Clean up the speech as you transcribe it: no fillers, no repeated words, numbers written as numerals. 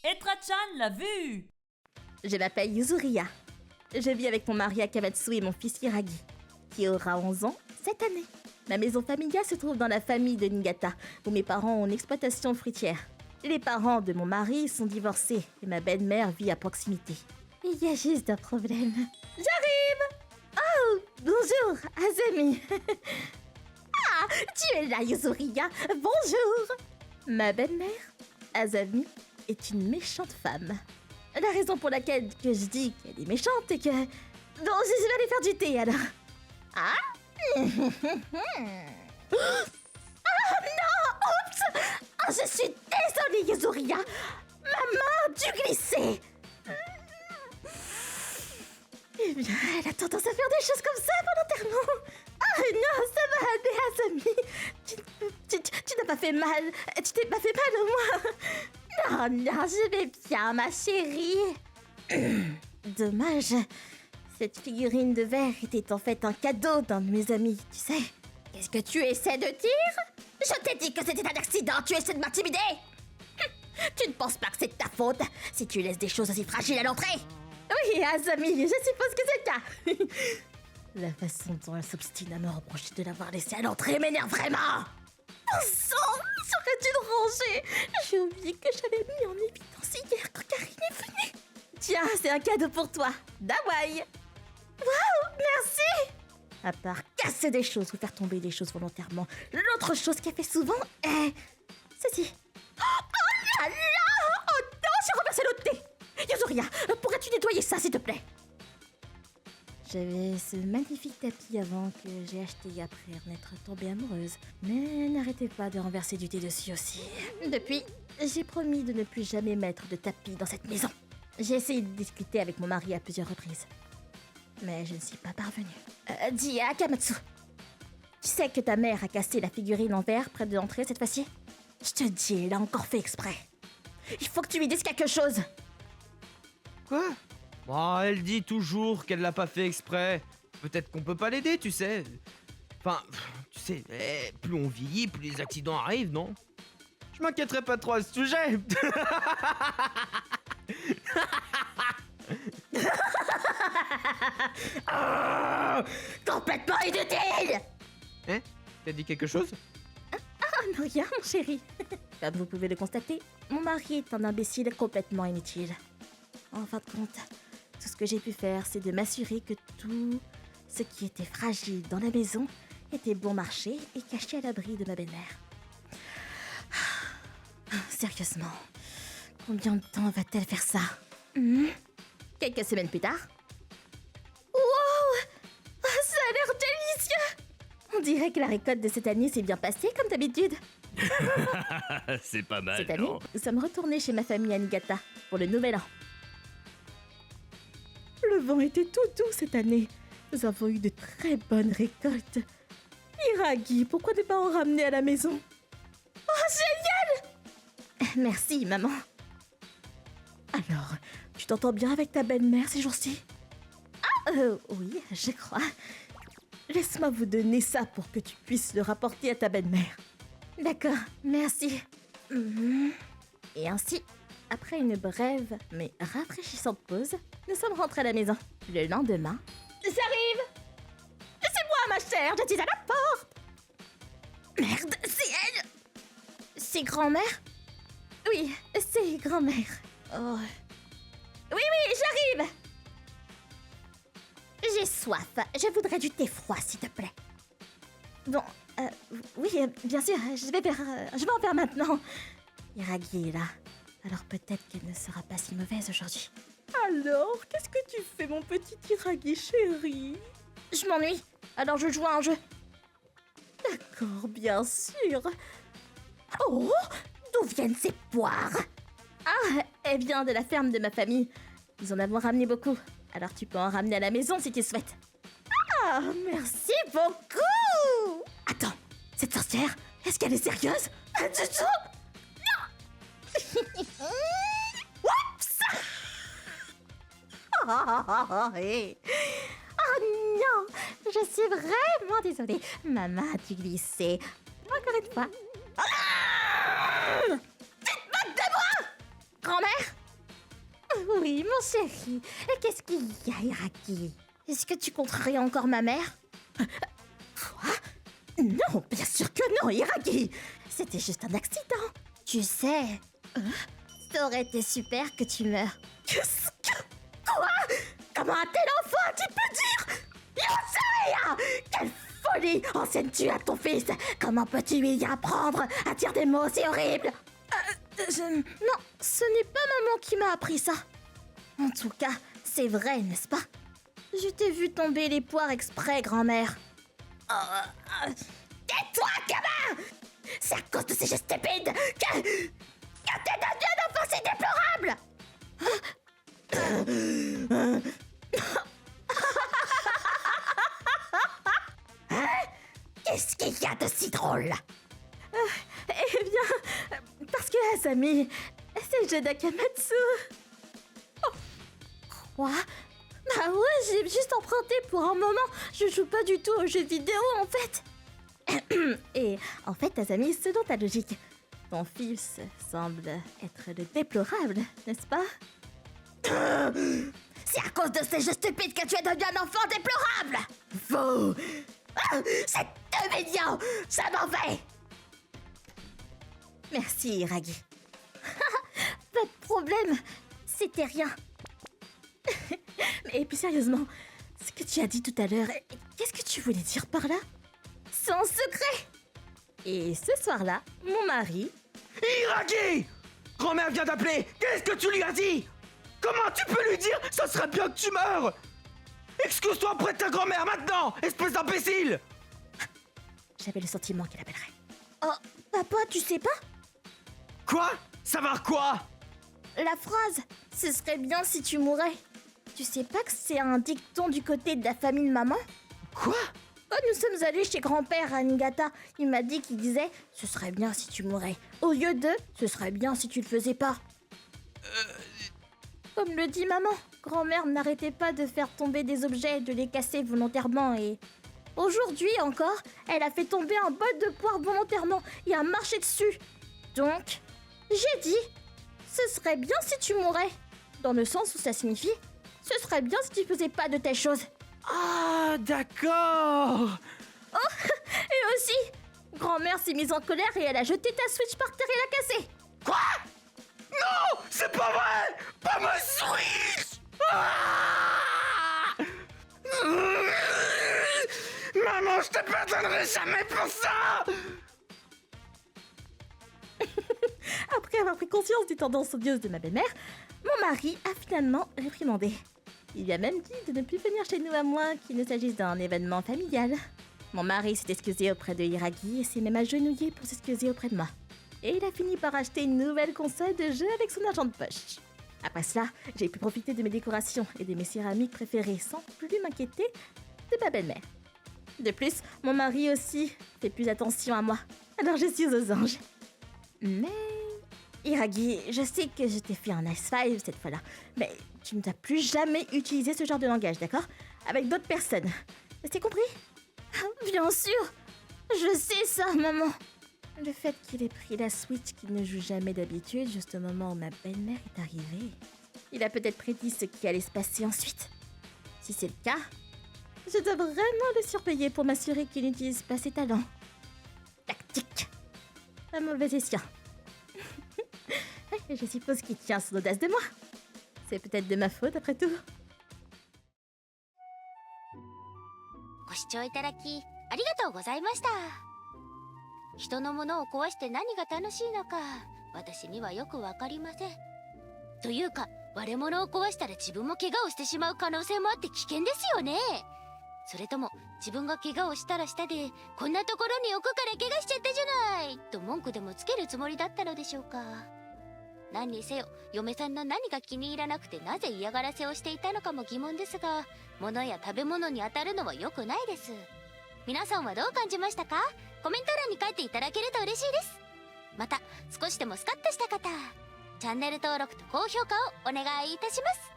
Etra-chan l'a vu! Je m'appelle Yuzuriya. Je vis avec mon mari Akamatsu et mon fils Hiragi, qui aura 11 ans cette année. Ma maison familiale se trouve dans la famille de Niigata, où mes parents ont une exploitation fruitière. Les parents de mon mari sont divorcés et ma belle-mère vit à proximité. Il y a juste un problème. J'arrive! Oh, bonjour, Azami. Ah, tu es là, Yuzuriya. Bonjour. Ma belle-mère, Azami, est une méchante femme. La raison pour laquelle que je dis qu'elle est méchante est que... Bon, je vais aller faire du thé, alors. Ah? Ah non! Oups! Oh, je suis désolée, Yuzuriya! Ma main a dû glisser! Eh bien, elle a tendance à faire des choses comme ça volontairement! Ah non, ça va aller, Azami! Tu n'as pas fait mal! Tu t'es pas fait mal au moins! Non, non, je vais bien, ma chérie! Dommage. Cette figurine de verre était en fait un cadeau d'un de mes amis, tu sais. Qu'est-ce que tu essaies de dire? Je t'ai dit que c'était un accident, tu essaies de m'intimider? Tu ne penses pas que c'est de ta faute si tu laisses des choses aussi fragiles à l'entrée? Oui, Azami, je suppose que c'est le cas. La façon dont elle s'obstine à me reprocher de l'avoir laissé à l'entrée m'énerve vraiment. Oh sang, j'aurais dû le ranger. J'ai oublié que j'avais mis en évidence hier quand Karine est venue. Tiens, c'est un cadeau pour toi, d'Hawaï. Waouh, merci. À part casser des choses ou faire tomber des choses volontairement, l'autre chose qu'elle fait souvent est... ceci. Oh là là! Oh non, j'ai renversé l'autre thé. Yuzuriya, pourrais-tu nettoyer ça, s'il te plaît? J'avais ce magnifique tapis avant que j'ai acheté après en être tombée amoureuse. Mais n'arrêtez pas de renverser du thé dessus aussi. Depuis, j'ai promis de ne plus jamais mettre de tapis dans cette maison. J'ai essayé de discuter avec mon mari à plusieurs reprises. Mais je ne suis pas parvenue. Dis à Akamatsu. Tu sais que ta mère a cassé la figurine en verre près de l'entrée cette fois-ci? Je te dis, elle a encore fait exprès. Il faut que tu lui dises quelque chose. Quoi? Bon, elle dit toujours qu'elle l'a pas fait exprès. Peut-être qu'on peut pas l'aider, tu sais. Enfin, tu sais, plus on vieillit, plus les accidents arrivent, non? Je m'inquiéterais pas trop à ce sujet. Oh, complètement inutile. Hein? T'as dit quelque chose? Ah non, rien, mon chéri. Comme vous pouvez le constater, mon mari est un imbécile complètement inutile. En fin de compte, tout ce que j'ai pu faire, c'est de m'assurer que tout ce qui était fragile dans la maison était bon marché et caché à l'abri de ma belle-mère. Sérieusement, combien de temps va-t-elle faire ça? Quelques semaines plus tard. Wow! Ça a l'air délicieux! On dirait que la récolte de cette année s'est bien passée comme d'habitude. C'est pas mal, Cette année, non? nous sommes retournés chez ma famille à Niigata pour le nouvel an. Le vent était tout doux cette année. Nous avons eu de très bonnes récoltes. Hiragi, pourquoi ne pas en ramener à la maison? Oh, génial! Merci, maman. Alors, tu t'entends bien avec ta belle-mère ces jours-ci? Ah, oui, je crois. Laisse-moi vous donner ça pour que tu puisses le rapporter à ta belle-mère. D'accord, merci. Et ainsi, après une brève mais rafraîchissante pause, nous sommes rentrés à la maison. Le lendemain... J'arrive! C'est moi, ma chère, je suis à la porte! Merde, c'est elle! C'est grand-mère? Oui, c'est grand-mère. Oh. Oui, j'arrive! J'ai soif. Je voudrais du thé froid, s'il te plaît. Bon, oui, bien sûr, je vais en faire maintenant. Hiragi est là, alors peut-être qu'elle ne sera pas si mauvaise aujourd'hui. Alors, qu'est-ce que tu fais, mon petit Hiragi chéri? Je m'ennuie, alors je joue à un jeu. D'accord, bien sûr. Oh, d'où viennent ces poires? Ah, elle vient de la ferme de ma famille. Nous en avons ramené beaucoup, alors tu peux en ramener à la maison si tu souhaites. Ah, merci beaucoup! Attends, cette sorcière, est-ce qu'elle est sérieuse? Pas du tout! Non! Oups! Oh non! Je suis vraiment désolée. Ma main a dû glisser. Encore une fois. Ah! Tu te moques de moi! Grand-mère? chéri, qu'est-ce qu'il y a, Iraki? Est-ce que tu compterais encore ma mère? Quoi? Non, bien sûr que non, Iraki. C'était juste un accident. Tu sais, ça aurait été super que tu meurs. Qu'est-ce que... Quoi? Comment un tel enfant tu peux dire? J'en sais rien. Quelle folie enseignes-tu à ton fils? Comment peux-tu lui apprendre à dire des mots si horribles? Non, ce n'est pas maman qui m'a appris ça. En tout cas, c'est vrai, n'est-ce pas? Je t'ai vu tomber les poires exprès, grand-mère. Tais-toi, gamin! C'est à cause de ces gestes stupides que t'es devenu un enfant si déplorable! Hein? Qu'est-ce qu'il y a de si drôle? Eh bien, parce que Asami, c'est le jeu d'Akamatsu. Oh. Quoi? Bah ouais, j'ai juste emprunté pour un moment. Je joue pas du tout aux jeux vidéo en fait. Et en fait, Asami, selon ta logique, ton fils semble être le déplorable, n'est-ce pas? C'est à cause de ces jeux stupides que tu es devenu un enfant déplorable! Vous! C'est humiliant! Ça m'en fait! Merci, Iragi. Pas de problème, c'était rien. Mais plus sérieusement, ce que tu as dit tout à l'heure, qu'est-ce que tu voulais dire par là? C'est en secret! Et ce soir-là, mon mari... Iragi! Grand-mère vient d'appeler! Qu'est-ce que tu lui as dit? Comment tu peux lui dire ça serait bien que tu meurs? Excuse-toi auprès de ta grand-mère maintenant, espèce d'imbécile! J'avais le sentiment qu'elle appellerait. Oh, papa, tu sais pas? Quoi? Savoir quoi? La phrase « Ce serait bien si tu mourais ». Tu sais pas que c'est un dicton du côté de la famille de maman? Quoi? Quand nous sommes allés chez grand-père à Niigata, il m'a dit qu'il disait « Ce serait bien si tu mourais », au lieu de « Ce serait bien si tu le faisais pas ». Comme le dit maman, grand-mère n'arrêtait pas de faire tomber des objets, de les casser volontairement et... Aujourd'hui encore, elle a fait tomber un bol de poire volontairement et a marché dessus. Donc, j'ai dit, ce serait bien si tu mourais. Dans le sens où ça signifie, ce serait bien si tu faisais pas de telles choses. Ah, d'accord! Oh, et aussi, grand-mère s'est mise en colère et elle a jeté ta Switch par terre et l'a cassée. Quoi? Non! C'est pas vrai! Pas ma Switch! Ah! Maman, je te pardonnerai jamais pour ça! Après avoir pris conscience des tendances odieuses de ma belle-mère, mon mari a finalement réprimandé. Il lui a même dit de ne plus venir chez nous à moins qu'il ne s'agisse d'un événement familial. Mon mari s'est excusé auprès de Hiragi et s'est même agenouillé pour s'excuser auprès de moi. Et il a fini par acheter une nouvelle console de jeu avec son argent de poche. Après cela, j'ai pu profiter de mes décorations et de mes céramiques préférées sans plus m'inquiéter de ma belle-mère. De plus, mon mari aussi fait plus attention à moi. Alors je suis aux anges. Mais... Hiragi, je sais que je t'ai fait un nice five cette fois-là, mais tu ne dois plus jamais utiliser ce genre de langage, d'accord? Avec d'autres personnes. T'as compris? Bien sûr! Je sais ça, maman! Le fait qu'il ait pris la Switch qu'il ne joue jamais d'habitude, juste au moment où ma belle-mère est arrivée, il a peut-être prédit ce qui allait se passer ensuite. Si c'est le cas, je dois vraiment le surveiller pour m'assurer qu'il n'utilise pas ses talents. Tactique! Un mauvais escient. Je suppose qu'il tient son audace de moi. C'est peut-être de ma faute après tout. ご視聴いただきありがとうございました。人のものを壊して何が楽しいのか私にはよくわかりません。というか割れ物を壊したら自分も怪我をしてしまう可能性もあって危険ですよね。それとも自分が怪我をしたらしたでこんなところに置くから怪我しちゃったじゃないと文句でもつけるつもりだったのでしょうか。何にせよ嫁さんの何が気に入らなくてなぜ嫌がらせをしていたのかも疑問ですが、物や食べ物に当たるのは良くないです。皆さんはどう感じましたか？コメント欄に書いていただけると嬉しいです。また少しでもスカッとした方、チャンネル登録と高評価をお願いいたします。